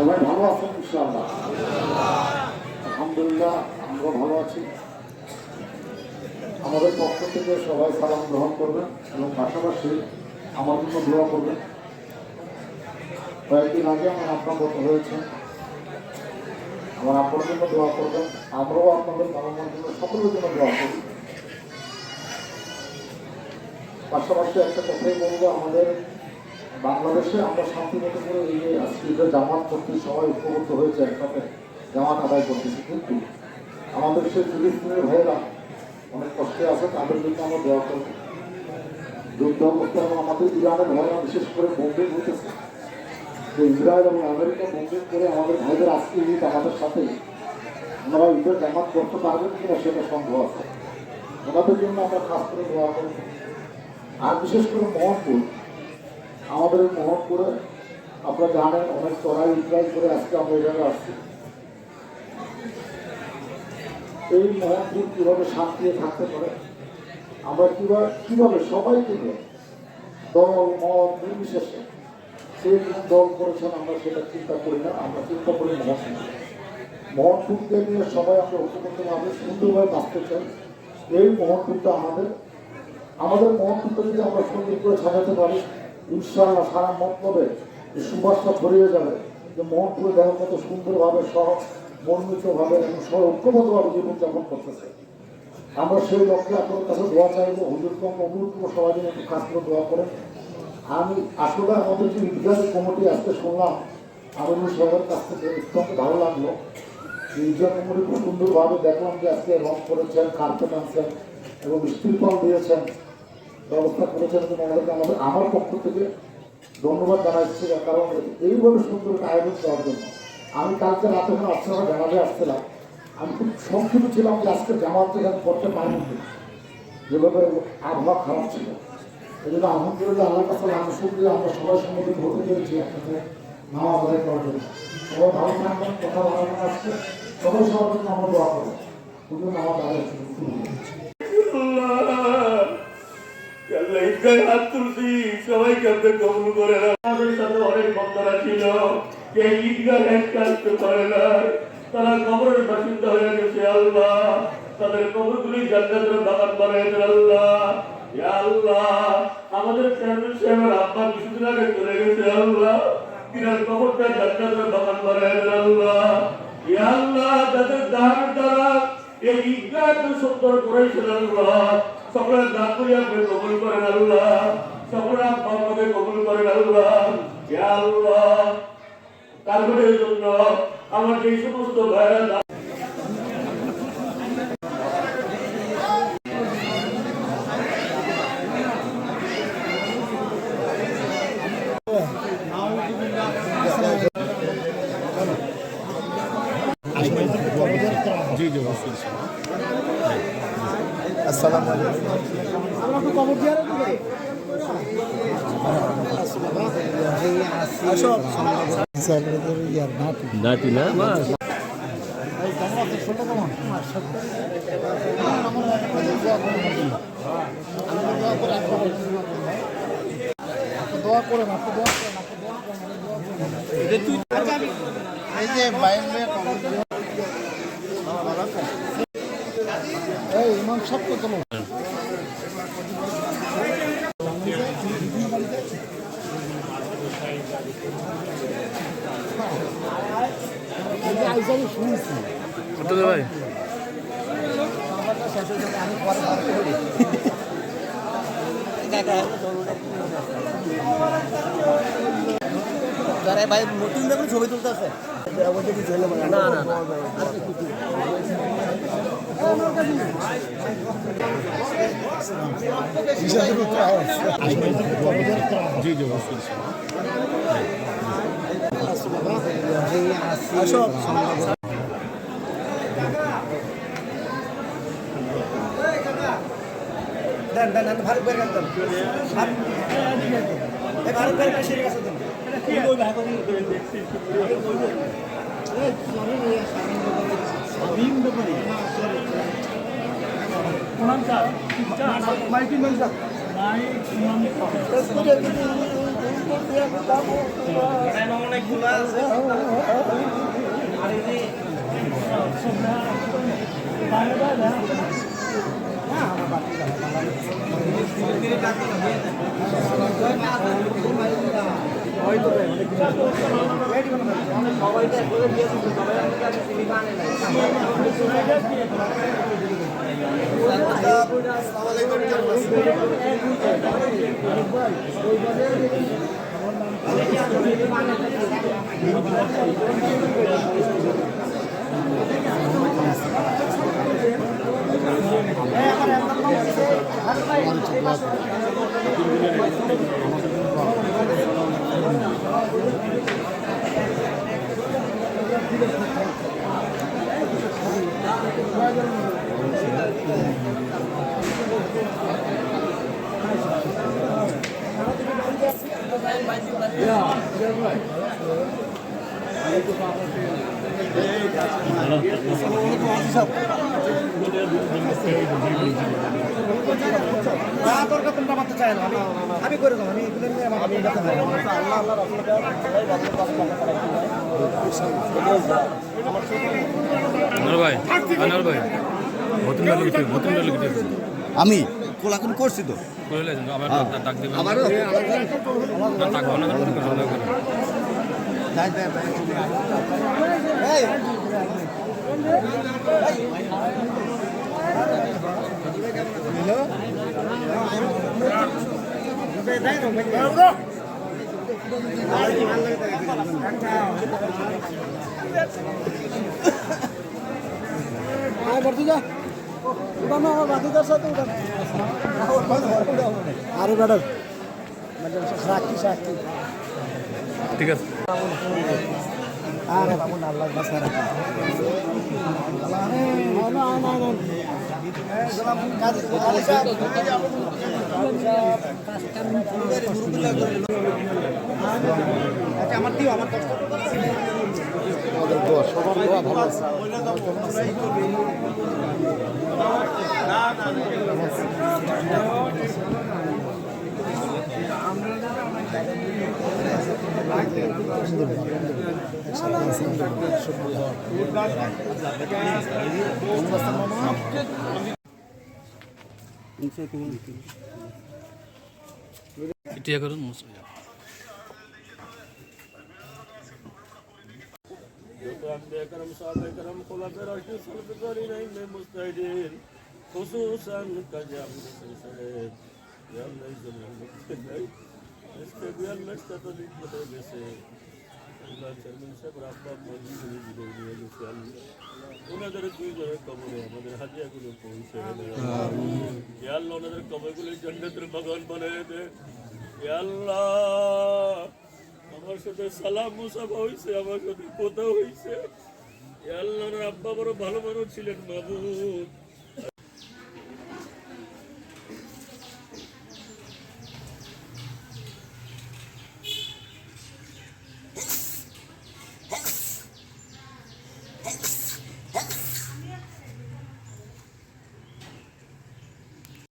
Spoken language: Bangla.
সবাই ভালো আছেন ইনশাআল্লাহ? আলহামদুলিল্লাহ, আমরা ভালো আছি। আমাদের পক্ষ থেকে সবাই সালাম গ্রহণ করবেন এবং পাশাপাশি আমার জন্য দোয়া করবেন। কয়েকদিন আগে আমার আপনার মতো হয়েছে, আমার আপনার জন্য দোয়া করবেন। আমরাও আপনাদের বাবার জন্য সকলের জন্য দোয়া করি। পাশাপাশি একটা কথাই বলবো, আমাদের বাংলাদেশে আমরা শান্তিমতো করে এই যে আজকে জামাত করতে সবাই ঐক্যবদ্ধ হয়েছে, একসাথে জামাত আদায় করতেছি, কিন্তু আমাদের সেই ফিলিস্তিনের ভাইয়েরা অনেক কষ্টে আছে, তাদের জন্য আমরা দোয়া করব। যুদ্ধ অবস্থা এবং আমাদের ইরানের ভাইয়েরা বিশেষ করে বোম্বিং হইতেছে, যে ইসরায়েল এবং আমেরিকা বোম্বিং করে আমাদের ভাইদের আজকে ঈদ আমাদের সাথে ওনারা ঈদের জামাত করতে পারবেন কিনা সেটা সন্দেহ আছে। ওনাদের জন্য আমরা খাস করে দোয়া করব। আর বিশেষ করে মোহনপুর, আমাদের মোহনপুরে আপনারা জানেন অনেক চড়াই উত্তরাই করে আজকে আমরা এই জায়গায় আসছি। এই মোহনপুর কীভাবে শান্তি থাকতে পারে, আমরা কীভাবে সবাইকে দল মত নির্বিশেষে সে কোন দল করেছেন আমরা সেটা চিন্তা করি না, আমরা চিন্তা করি মোহনপুরকে নিয়ে সবাই আমরা ঐক্যবদ্ধভাবে সুন্দরভাবে বাঁচতে চাই। এই মোহনপুরটা আমাদের মোহনপুরটা যদি আমরা সুন্দর করে সাজাতে পারি, ইনশাআল্লাহ সারা মতলবে এই সুবাসটা ছড়িয়ে যাবে যে মোহনপুরে দেখার মতো সুন্দরভাবে মনোনীতভাবে এবং ঐক্যবদ্ধভাবে জীবনযাপন করতেছে। আমরা সেই লক্ষ্যে আপনার কাছে দোয়া চাইবো, হুজুর কম অনুরোধ করবো সবাই যেন একটু খাস করে দোয়া করেন। আমি আসলে আমাদের যে ইতিহাসের কমিটি আজকে শুনলাম আমিনুল সাহেবের কাছ থেকে অত্যন্ত ভালো লাগলো। ইতিহাস কমিটি খুব সুন্দরভাবে দেখলাম যে আজকে রং করেছেন, কার্পেট আনছেন এবং স্টিল পাল দিয়েছেন, ব্যবস্থা করেছেন এবং আমার পক্ষ থেকে ধন্যবাদ জানাচ্ছি। কারণ এইভাবে সুন্দর একটা আয়োজন করার জন্য আমি কালকে রাতে আপনারা জানাতে আসছিলাম, আমি খুব সংক্ষিপ্ত ছিলাম যে আজকে জামাত যেখানে করতে পারিনি, যেভাবে আবহাওয়া খারাপ ছিল। এই জন্য আলহামদুলিল্লাহ আল্লাহ কাছে আমি শুনলে আমরা সবাই সম্মতি বলতে পেরেছি আপনাকে নামাজ আদায় করার জন্য। সবাই ভালো থাকবেন, কথা ভালো আসছে, সবাই সবার জন্য আমরা দোয়া করবো, শুধু নামাজ আদায় সবাইকে আপনি কবুল করে আমাদের সাথে অনেক বন্ধুরা ছিল যে ঈদগাহ আসতে পারে না, তারা কবরের বাসিন্দা হয়ে গেছে। আল্লাহ তাদের কবরগুলি জান্নাতের বাগান বানায় দেন। আল্লাহ ইয়া আল্লাহ, আমাদের চেয়ারম্যান সাহেবের আব্বা কিছুদিন আগে চলে গেছে। আল্লাহ তিনার কবরটা জান্নাতের বাগান বানায় দেন। আল্লাহ ইয়া আল্লাহ, তাদের দান দ্বারা এই ঈদগাহ সুন্দর করেছেন। আল্লাহ সকলের দান করে আপনি কবুল করেন। আল্লাহ সকলের আব্বাকে কবুল করেন। আল্লাহ ইয়া আল্লাহ, তারপরে জন্য আমার যে সমস্ত ভাইরা জি জি আসসালামু আলাইকুম। নাতি না দোয়া করেন, আপনি দোয়া করেন, এই যে বাইরে ইমাম সব কত শুনছি ভাই ভাই নতুন দেখুন ছবি তুলতে আছে না না না জি জি দেন দেন ভারত বের করতেন ভারত বের করে সেরে গেছে আমি করে দেবো, আমি এগুলো নিয়ে আমি আল্লাহ আল্লাহ আনোয়ার ভাই ভতুন ডালে আমি কোলাকুন করছি তো করে লেছেন আবার ডাক দেবেন আমারও ডাক বানা করে আরে ম্যাডাম সাক্ষী সাক্ষী ঠিক আছে আরে বাবু আল্লাহ বাসারা আমার দিও আমার সবার দোয়া ভালো আছে টিয়া করুন خصوصا كجام سلسلة يلا يزمن يلا اشتغل بس الله চেয়ারম্যান সাহেব রাব্বাব মঞ্জুরি দিয়ে দিয়েছে ওনাদের দুই জনের কবরে আমাদের হাদিয়াগুলো পৌঁছে দেয় ইয়া আল্লাহ ওনাদের কবরগুলো জান্নাতের বাগান বানিয়ে দে ইয়া আল্লাহ আমার সাথে সালাম মুসাফা হইছে আমার সাথে কথা হইছে ইয়া আল্লাহ রাব্বা বড় ভালো মানুষ ছিলেন মাবুদ